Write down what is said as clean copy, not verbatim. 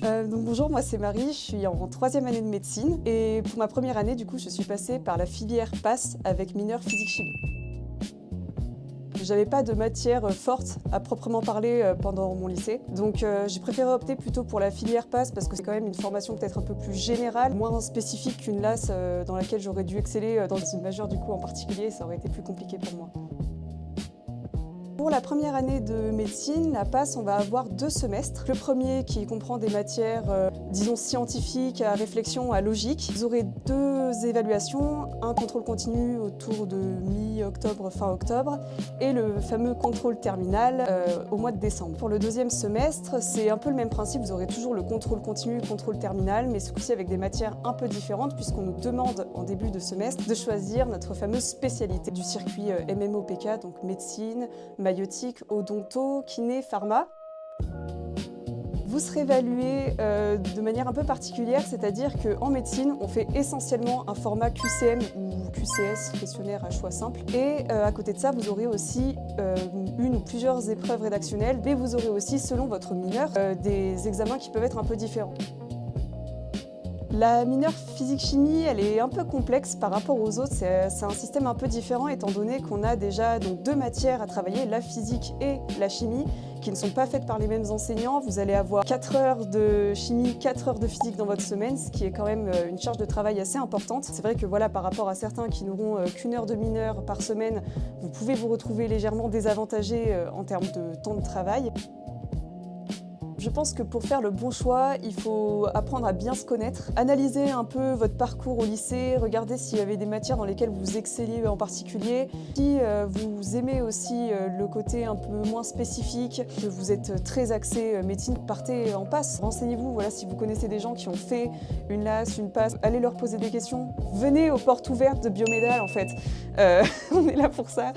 Bonjour, moi c'est Marie, je suis en troisième année de médecine et pour ma première année du coup je suis passée par la filière PASS avec mineur physique-chimie. J'avais pas de matière forte à proprement parler pendant mon lycée, donc j'ai préféré opter plutôt pour la filière PASS parce que c'est quand même une formation peut-être un peu plus générale, moins spécifique qu'une LAS dans laquelle j'aurais dû exceller dans une majeure du coup en particulier, ça aurait été plus compliqué pour moi. Pour la première année de médecine, la PASS, on va avoir 2 semestres. Le premier qui comprend des matières, disons scientifiques, à réflexion, à logique. Vous aurez 2 évaluations, un contrôle continu autour de mi-octobre, fin octobre, et le fameux contrôle terminal au mois de décembre. Pour le deuxième semestre, c'est un peu le même principe, vous aurez toujours le contrôle continu et le contrôle terminal, mais ce coup-ci avec des matières un peu différentes puisqu'on nous demande en début de semestre de choisir notre fameuse spécialité du circuit MMOPK, donc médecine, maïeutique, odonto, kiné, pharma. Vous serez évalué de manière un peu particulière, c'est-à-dire qu'en médecine, on fait essentiellement un format QCM ou QCS, questionnaire à choix simple. Et à côté de ça, vous aurez aussi une ou plusieurs épreuves rédactionnelles, mais vous aurez aussi, selon votre mineur, des examens qui peuvent être un peu différents. La mineure physique-chimie, elle est un peu complexe par rapport aux autres. C'est un système un peu différent étant donné qu'on a déjà donc 2 matières à travailler, la physique et la chimie, qui ne sont pas faites par les mêmes enseignants. Vous allez avoir 4 heures de chimie, 4 heures de physique dans votre semaine, ce qui est quand même une charge de travail assez importante. C'est vrai que voilà, par rapport à certains qui n'auront qu'une heure de mineure par semaine, vous pouvez vous retrouver légèrement désavantagé en termes de temps de travail. Je pense que pour faire le bon choix, il faut apprendre à bien se connaître, analyser un peu votre parcours au lycée, regarder s'il y avait des matières dans lesquelles vous excelliez en particulier. Si vous aimez aussi le côté un peu moins spécifique, que vous êtes très axé médecine, partez en PASS. Renseignez-vous, voilà, si vous connaissez des gens qui ont fait une LAS, une PASS, allez leur poser des questions. Venez aux portes ouvertes de Biomédal en fait, on est là pour ça.